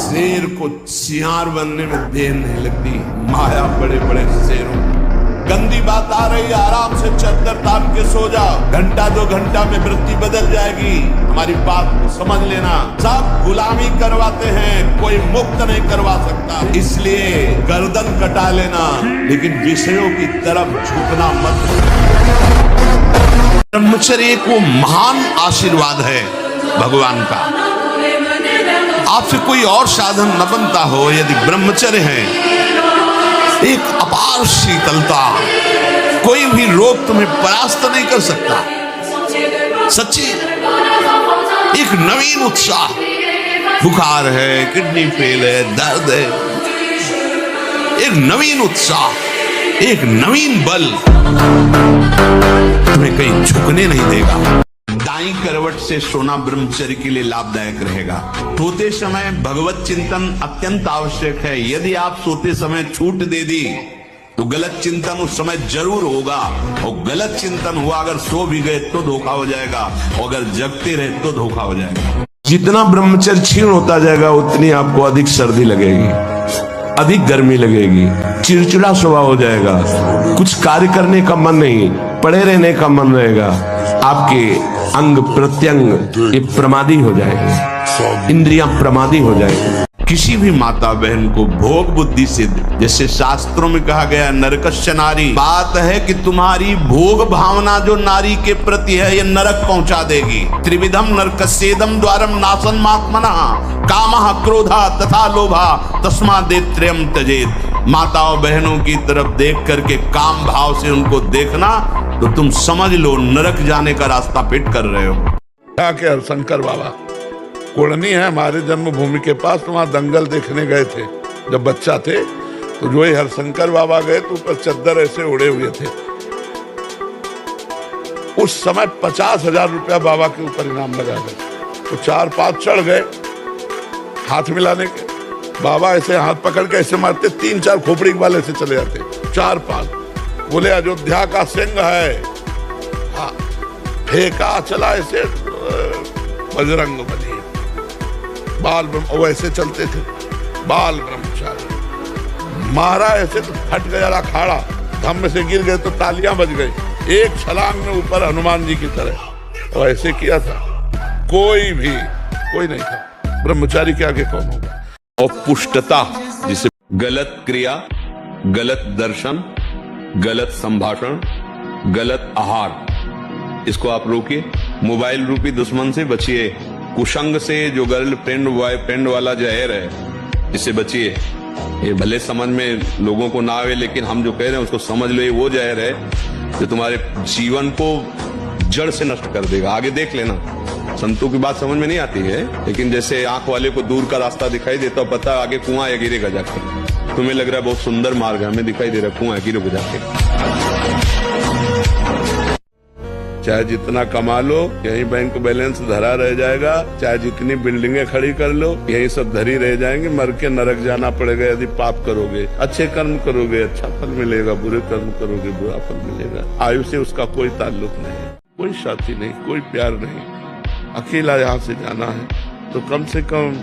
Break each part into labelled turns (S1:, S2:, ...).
S1: शेर को सियार बनने में देर नहीं लगती, माया बड़े बड़े शेरों। गंदी बात आ रही है, आराम से चद्दर तान के सो जाओ, घंटा 2 घंटा में वृत्ति बदल जाएगी। हमारी बात को समझ लेना, सब गुलामी करवाते हैं, कोई मुक्त नहीं करवा सकता। इसलिए गर्दन कटा लेना, लेकिन विषयों की तरफ झुकना मत। ब्रह्मचर्य को महान आशीर्वाद है भगवान का। आपसे कोई और साधन न बनता हो, यदि ब्रह्मचर्य है, एक अपार शीतलता, कोई भी रोग तुम्हें परास्त नहीं कर सकता। सच्ची एक नवीन उत्साह, बुखार है, किडनी फेल है, दर्द है, एक नवीन उत्साह, एक नवीन बल तुम्हें कहीं झुकने नहीं देगा। दाईं करवट से सोना ब्रह्मचर्य के लिए लाभदायक रहेगा। सोते समय भगवत चिंतन अत्यंत आवश्यक है। यदि आप सोते समय छूट दे दी तो गलत चिंतन उस समय जरूर होगा, और गलत चिंतन हुआ अगर सो भी गए तो धोखा हो जाएगा, और अगर जगते रहे तो धोखा हो जाएगा। जितना ब्रह्मचर्य क्षीण होता जाएगा उतनी आपको अधिक सर्दी लगेगी, अधिक गर्मी लगेगी, चिड़चिड़ा स्वभाव हो जाएगा, कुछ कार्य करने का मन नहीं, पड़े रहने का मन रहेगा, आपके अंग प्रत्यंग ये प्रमादी हो जाएंगे, इंद्रियां प्रमादी हो जाएंगी। किसी भी माता बहन को भोग बुद्धि से, जैसे शास्त्रों में कहा गया नरकस्य नारी, बात है कि तुम्हारी भोग भावना जो नारी के प्रति है ये नरक पहुंचा देगी। त्रिविधम नरकस्येदम द्वारम नासन् मात्मनः कामः क्रोधा तथा लोभा तस्मादेत्रयम् त्यजेत्। माताओं बहनों की तरफ देख करके काम भाव से उनको देखना तो तुम समझ लो नरक जाने का रास्ता फिट कर रहे हो।
S2: क्या शंकर बाबा कोड़नी है हमारे जन्मभूमि के पास, वहां दंगल देखने गए थे जब बच्चा थे, तो जो ही हरशंकर बाबा गए तो ऊपर चद्दर ऐसे उड़े हुए थे। उस समय 50,000 रुपया बाबा के ऊपर इनाम लगा गए, तो 4-5 चढ़ गए हाथ मिलाने के। बाबा ऐसे हाथ पकड़ के ऐसे मारते, 3-4 खोपड़ी वाले से चले जाते, 4-5। बोले अयोध्या का सिंह है, हाँ, फेंका चला ऐसे बजरंग बली, बाल ब्रह्म वैसे चलते थे, बाल ब्रह्मचारी मारा ऐसे तो फट गया अखाड़ा, धम्म से गिर गए तो तालियां बज गई, एक छलांग में ऊपर हनुमान जी की तरह, और ऐसे किया था। कोई नहीं था। ब्रह्मचारी के आगे कौन होगा?
S1: और पुष्टता, जिसे गलत क्रिया, गलत दर्शन, गलत संभाषण, गलत आहार, इसको आप रोकिए। मोबाइल रूपी दुश्मन से बचिए, कुसंग से, जो गर्लफ्रेंड बॉयफ्रेंड वाला जहर है, इससे बचिए। ये भले समझ में लोगों को ना आवे, लेकिन हम जो कह रहे हैं उसको समझ लो, ये वो जहर है जो तुम्हारे जीवन को जड़ से नष्ट कर देगा। आगे देख लेना। संतों की बात समझ में नहीं आती है, लेकिन जैसे आंख वाले को दूर का रास्ता दिखाई देता, पता आगे कुआं है, गिरेगा जाके। तुम्हें लग रहा है बहुत सुंदर मार्ग है, हमें दिखाई दे रहा है कुआं है, गिरेगा जाके।
S2: चाहे जितना कमा लो यही बैंक बैलेंस धरा रह जाएगा, चाहे जितनी बिल्डिंगें खड़ी कर लो यही सब धरी रह जाएंगे। मर के नरक जाना पड़ेगा। यदि पाप करोगे, अच्छे कर्म करोगे, अच्छा फल मिलेगा, बुरे कर्म करोगे, बुरा फल मिलेगा। आयु से उसका कोई ताल्लुक नहीं, कोई साथी नहीं, कोई प्यार नहीं। अकेला यहाँ से जाना है तो कम से कम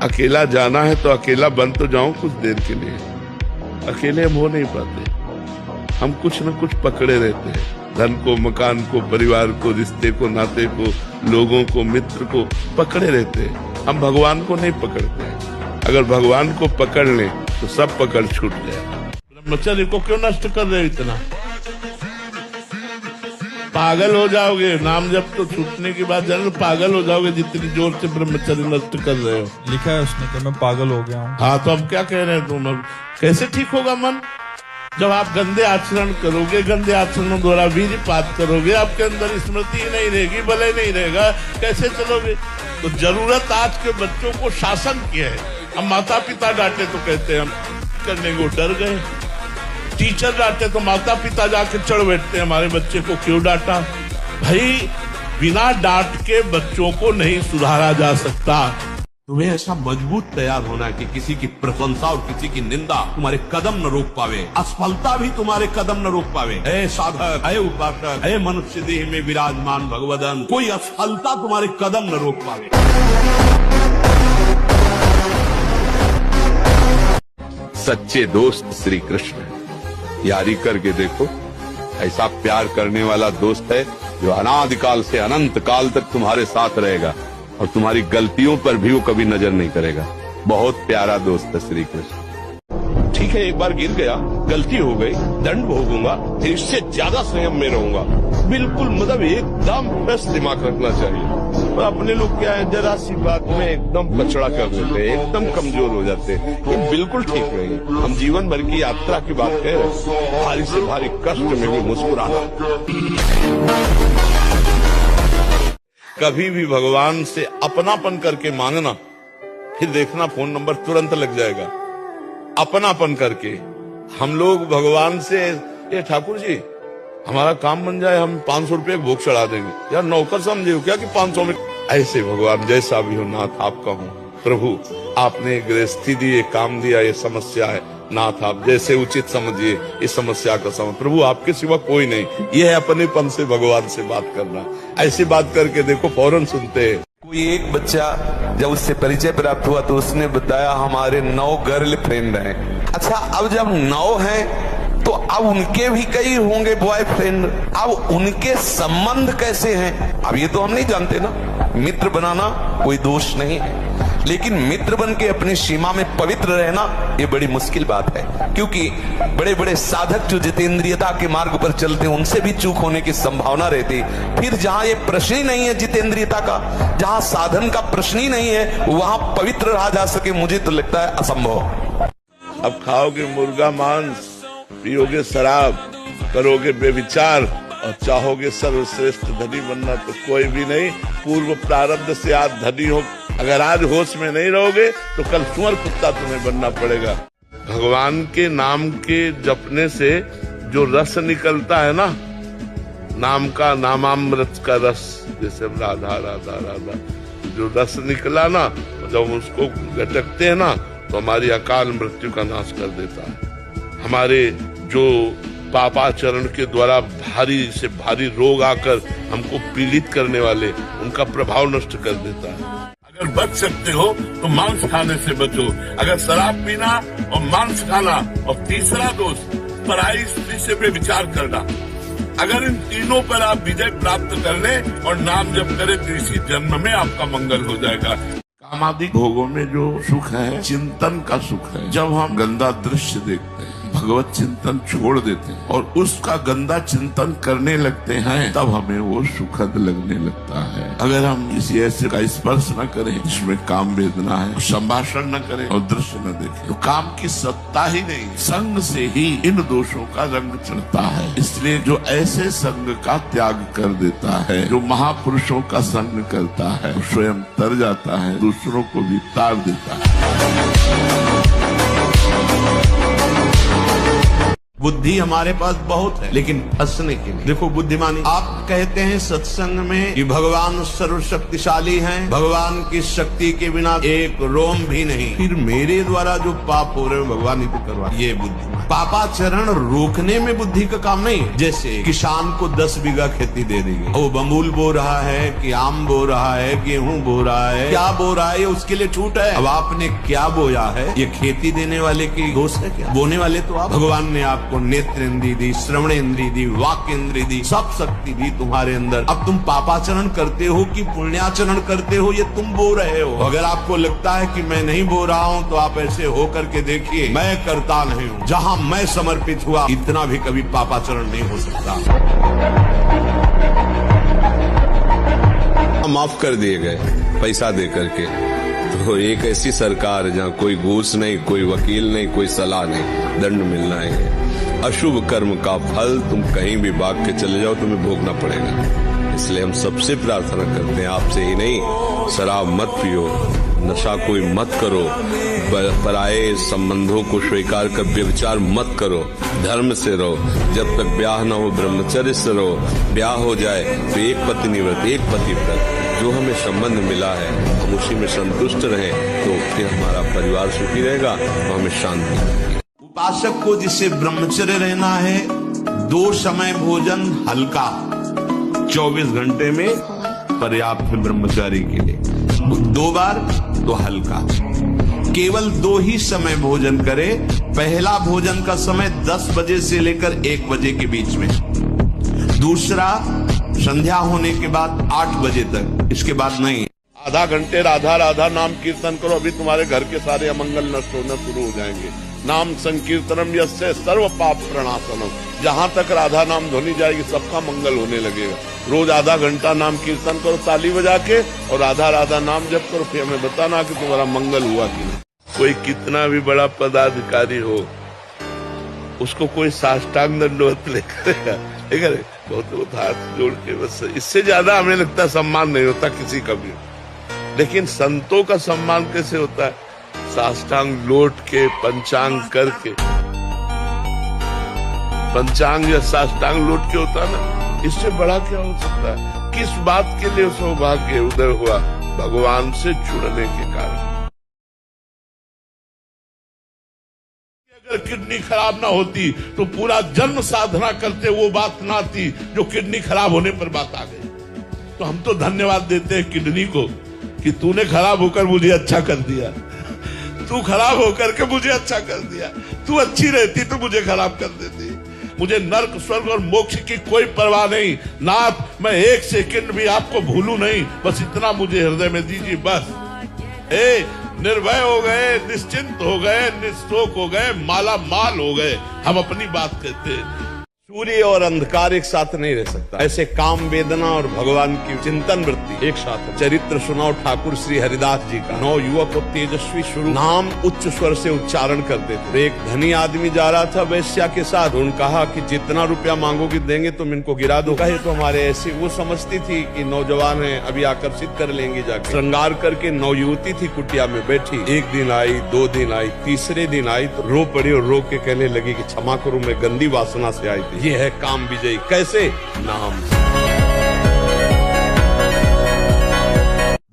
S2: अकेला जाना है तो अकेला बन तो जाऊं कुछ देर के लिए। अकेले हम हो नहीं पाते, हम कुछ न कुछ पकड़े रहते हैं, धन को, मकान को, परिवार को, रिश्ते को, नाते को, लोगों को, मित्र को पकड़े रहते हैं। हम भगवान को नहीं पकड़ते हैं। अगर भगवान को पकड़ लें तो सब पकड़ छूट जाए। ब्रह्मचर्य को क्यों नष्ट कर रहे हो इतना? पागल हो जाओगे। नाम जब तो छूटने की बात जाने, पागल हो जाओगे जितनी जोर से ब्रह्मचर्य नष्ट कर रहे हो।
S3: लिखा है उसने कि मैं पागल हो गया हूँ।
S2: हाँ, तो अब क्या कह रहे हैं तुम? अब कैसे ठीक होगा मन? जब आप गंदे आचरण करोगे, गंदे आचरणों द्वारा वीर्यपात करोगे, आपके अंदर स्मृति ही नहीं रहेगी, बल नहीं रहेगा, कैसे चलोगे? तो जरूरत आज के बच्चों को शासन की है। अब माता पिता डांटे तो कहते हैं हम करने को डर गए, टीचर डांटे तो माता पिता जाके चढ़ बैठते हैं हमारे बच्चे को क्यों डांटा। भाई, बिना डांट के बच्चों को नहीं सुधारा जा सकता। तुम्हें ऐसा मजबूत तैयार होना कि किसी की प्रशंसा और किसी की निंदा तुम्हारे कदम न रोक पावे, असफलता भी तुम्हारे कदम न रोक पावे। ऐ साधक, ऐ उपासक, ऐ मनुष्य देह में विराजमान भगवदन, कोई असफलता तुम्हारे कदम न रोक पावे।
S1: सच्चे दोस्त श्री कृष्ण है। यारी करके देखो, ऐसा प्यार करने वाला दोस्त है जो अनादिकाल से अनंत काल तक तुम्हारे साथ रहेगा और तुम्हारी गलतियों पर भी वो कभी नजर नहीं करेगा। बहुत प्यारा दोस्त है श्री कृष्ण।
S2: ठीक है, एक बार गिर गया, गलती हो गई, दंड भोगूंगा, फिर इससे ज्यादा संयम में रहूंगा। बिल्कुल मतलब एकदम फ्रेश दिमाग रखना चाहिए। और अपने लोग क्या है, जरा सी बात में एकदम कचड़ा कर देते हैं, एकदम कमजोर हो जाते हैं। ये बिल्कुल ठीक नहीं है। हम जीवन भर की यात्रा की बात कह रहे हैं, भारी से भारी कष्ट में भी मुस्कुराना। कभी भी भगवान से अपनापन करके मांगना, फिर देखना फोन नंबर तुरंत लग जाएगा। अपनापन करके हम लोग भगवान से, ये ठाकुर जी हमारा काम बन जाए, हम 500 रुपये भोग चढ़ा देंगे। यार नौकर समझे हो क्या कि 500 में? ऐसे भगवान जैसा भी हो नाथ आपका हूँ। प्रभु आपने गृहस्थी दी, ये काम दिया, ये समस्या है, नाथ आप जैसे उचित समझिए इस समस्या का समाधान। प्रभु आपके सिवा कोई नहीं। ये है अपनेपन से भगवान से बात करना। ऐसी बात करके देखो फौरन सुनते हैं।
S4: कोई एक बच्चा जब उससे परिचय प्राप्त हुआ तो उसने बताया हमारे 9 गर्ल फ्रेंड हैं। अच्छा, अब जब 9 हैं तो अब उनके भी कई होंगे बॉयफ्रेंड, अब उनके संबंध कैसे हैं अब ये तो हम नहीं जानते ना। मित्र बनाना कोई दोष नहीं है, लेकिन मित्र बन के अपनी सीमा में पवित्र रहना ये बड़ी मुश्किल बात है। क्योंकि बड़े बड़े साधक जो जितेंद्रियता के मार्ग पर चलते हैं उनसे भी चूक होने की संभावना रहती। फिर जहां ये प्रश्न ही नहीं है जितेंद्रियता का, जहां साधन का प्रश्न ही नहीं है, वहां पवित्र रहा जा सके, मुझे तो लगता है असंभव।
S2: अब खाओगे मुर्गा मांस, पियोगे शराब, करोगे बेविचार और चाहोगे सर्वश्रेष्ठ धनी बनना तो कोई भी नहीं। पूर्व प्रारब्ध से आज धनी हो, अगर आज होश में नहीं रहोगे तो कल सुअर कुत्ता तुम्हें बनना पड़ेगा। भगवान के नाम के जपने से जो रस निकलता है ना, नाम का नामामृत का रस, जैसे राधा राधा राधा, जो रस निकला ना, जब उसको गटकते हैं ना तो हमारी अकाल मृत्यु का नाश कर देता है। हमारे जो पापाचरण के द्वारा भारी से भारी रोग आकर हमको पीड़ित करने वाले, उनका प्रभाव नष्ट कर देता है। अगर बच सकते हो तो मांस खाने से बचो। अगर शराब पीना और मांस खाना और तीसरा दोष पराई स्त्री से व्यभिचार करना, अगर इन तीनों पर आप विजय प्राप्त कर लें और नाम जप करें तो इसी जन्म में आपका मंगल हो जाएगा। कामादि भोगों में जो सुख है चिंतन का सुख है। जब हम गंदा दृश्य देखते हैं, भगवत चिंतन छोड़ देते हैं और उसका गंदा चिंतन करने लगते हैं, तब हमें वो सुखद लगने लगता है। अगर हम किसी ऐसे का स्पर्श न करें जिसमें काम वेदना है, संभाषण न करें और दृश्य न देखें, तो काम की सत्ता ही नहीं, संग से ही इन दोषों का रंग चढ़ता है। इसलिए जो ऐसे संग का त्याग कर देता है, जो महापुरुषों का संग करता है, स्वयं तर जाता है, दूसरों को भी तार देता है।
S1: बुद्धि हमारे पास बहुत है, लेकिन फंसने के लिए देखो बुद्धिमानी। आप कहते हैं सत्संग में कि भगवान सर्वशक्तिशाली हैं, भगवान की शक्ति के बिना एक रोम भी नहीं, फिर मेरे द्वारा जो पाप हो रहे हैं भगवान ही तो करवा। ये बुद्धिमान। पापाचरण रोकने में बुद्धि का काम नहीं। जैसे किसान को 10 बीघा खेती दे देंगे, वो बमूल बो रहा है कि आम बो रहा है, गेहूं बो रहा है, क्या बो रहा है, उसके लिए छूट है। अब आपने क्या बोया है, ये खेती देने वाले की दोष है क्या? बोने वाले तो आप। भगवान ने आपको नेत्र इंद्री दी, श्रवण इंद्री दी, वाक इंद्री दी, सब शक्ति दी तुम्हारे अंदर। अब तुम पापाचरण करते हो कि पुण्याचरण करते हो, ये तुम बो रहे हो। अगर आपको लगता है कि मैं नहीं बो रहा हूं तो आप ऐसे हो करके देखिए, मैं करता नहीं हूं। जहां मैं समर्पित हुआ, इतना भी कभी पापाचरण नहीं हो सकता।
S5: माफ कर दिए गए पैसा दे करके। तो एक ऐसी सरकार जहाँ कोई घूस नहीं, कोई वकील नहीं, कोई सलाह नहीं, दंड मिलना है। अशुभ कर्म का फल तुम कहीं भी भाग के चले जाओ, तुम्हें भोगना पड़ेगा। इसलिए हम सबसे प्रार्थना करते हैं, आपसे ही नहीं, शराब मत पियो, नशा कोई मत करो, पराये संबंधों को स्वीकार कर व्यभिचार मत करो, धर्म से रहो, जब तक ब्याह न हो ब्रह्मचर्य से रहो, ब्याह हो जाए तो एक पत्नी व्रत, एक पति व्रत, जो हमें संबंध मिला है हम उसी में संतुष्ट रहें, तो फिर हमारा परिवार सुखी रहेगा और हमें शांति मिलेगी।
S1: उपासक को जिससे ब्रह्मचर्य रहना है, 2 समय भोजन हल्का, 24 घंटे में पर्याप्त है ब्रह्मचारी के लिए, 2 बार तो हल्का, केवल 2 ही समय भोजन करे। पहला भोजन का समय 10 बजे से लेकर 1 बजे के बीच में, दूसरा संध्या होने के बाद 8 बजे तक, इसके बाद नहीं।
S2: आधा घंटे राधा राधा नाम कीर्तन करो, अभी तुम्हारे घर के सारे अमंगल नष्ट होना शुरू हो जाएंगे। नाम संकीर्तनम यस्य सर्व पाप प्रणाशनम, जहां तक राधा नाम ध्वनि जाएगी सबका मंगल होने लगेगा। रोज आधा घंटा नाम कीर्तन करो ताली बजा के, और राधा राधा नाम जप करो, फिर हमें बताना कि तुम्हारा मंगल हुआ कि नहीं। कोई कितना भी बड़ा पदाधिकारी हो, उसको कोई साष्टांग दंडवत नहीं करेगा, ठीक है, बहुत हाथ जोड़ के, बस इससे ज्यादा हमें लगता है सम्मान नहीं होता किसी का भी। लेकिन संतों का सम्मान कैसे होता है? साष्टांग लौट के, पंचांग करके, पंचांग या साष्टांग लौट के होता है ना, इससे बड़ा क्या हो सकता है? किस बात के लिए सौभाग्य उदय हुआ? भगवान से जुड़ने के कारण। अगर किडनी खराब ना होती तो पूरा जन्म साधना करते वो बात ना आती जो किडनी खराब होने पर बात आ गई। तो हम तो धन्यवाद देते हैं किडनी को कि तूने खराब होकर मुझे अच्छा कर दिया, तू खराब होकर के मुझे अच्छा कर दिया। तू अच्छी रहती तो मुझे खराब कर देती। मुझे नर्क स्वर्ग और मोक्ष की कोई परवाह नहीं नाथ, मैं 1 सेकंड भी आपको भूलूं नहीं, बस इतना मुझे हृदय में दीजिए बस। निर्भय हो गए, निश्चिंत हो गए, निःशोक हो गए, माला माल हो गए, हम अपनी बात कहते हैं। सूर्य और अंधकार एक साथ नहीं रह सकता। ऐसे काम वेदना और भगवान की चिंतन वृत्ति एक साथ। चरित्र सुनाओ ठाकुर श्री हरिदास जी का। 9 युवक और तेजस्वी शुरू नाम उच्च स्वर से उच्चारण करते थे। एक धनी आदमी जा रहा था वैश्या के साथ, उन्होंने कहा कि जितना रुपया मांगोगे देंगे, तुम इनको गिरा दो। कहे तो हमारे ऐसे, वो समझती थी कि नौजवान है, अभी आकर्षित कर लेंगे जाके। श्रृंगार करके नवयुवती थी कुटिया में बैठी। 1 दिन आई, 2 दिन आई, तीसरे दिन आई तो रो पड़ी और रो के कहने लगी कि क्षमा करो, मैं गंदी वासना से आई थी। ये है काम विजयी। कैसे? नाम।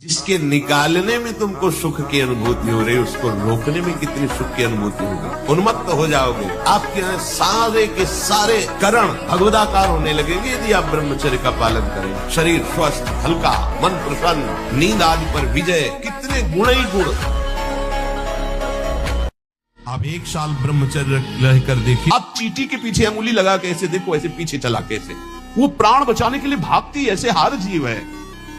S1: जिसके निकालने में तुमको सुख की अनुभूति हो रही, उसको रोकने में कितनी सुख की अनुभूति होगी। उन्मत्त हो जाओगे, आपके सारे के सारे करण भगवदाकार होने लगेंगे यदि आप ब्रह्मचर्य का पालन करें। शरीर स्वस्थ, हल्का, मन प्रसन्न, नींद आदि पर विजय, कितने गुण ही गुण। आप 1 साल ब्रह्मचर्य रहकर देखिए, आप चींटी के पीछे अंगुली लगा के ऐसे देखो, ऐसे पीछे चला कैसे, वो प्राण बचाने के लिए भागती, ऐसे हर जीव है।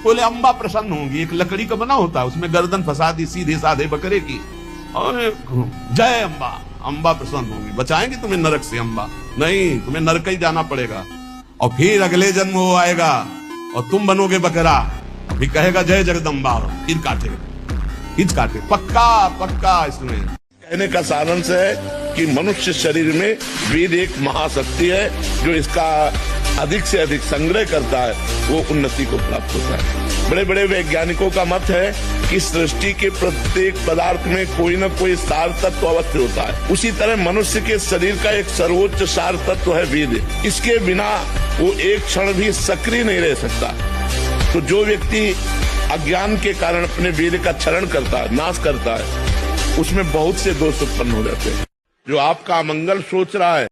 S1: बोले अम्बा प्रसन्न होंगी। एक लकड़ी का बना होता है, उसमें गर्दन फंसा दी सीधे साधे बकरे की, और जय अम्बा, अम्बा प्रसन्न होंगी, बचाएंगे तुम्हें नरक से अम्बा। नहीं, तुम्हें नरक ही जाना पड़ेगा, और फिर अगले जन्म वो आएगा और तुम बनोगे बकरा, फिर कहेगा जय जगदम्बा, फिर काटे, पक्का पक्का। इसमें
S2: कहने का सारांश है कि मनुष्य शरीर में वेद एक महाशक्ति है, जो इसका अधिक से अधिक संग्रह करता है, वो उन्नति को प्राप्त होता है। बड़े बड़े वैज्ञानिकों का मत है कि सृष्टि के प्रत्येक पदार्थ में कोई न कोई सार तत्व अवश्य होता है। उसी तरह मनुष्य के शरीर का एक सर्वोच्च सार तत्व है वेद। इसके बिना वो एक क्षण भी सक्रिय नहीं रह सकता। तो जो व्यक्ति अज्ञान के कारण अपने वेद का क्षरण करता है, नाश करता है, उसमें बहुत से दोष उत्पन्न हो जाते हैं। जो आपका अमंगल सोच रहा है,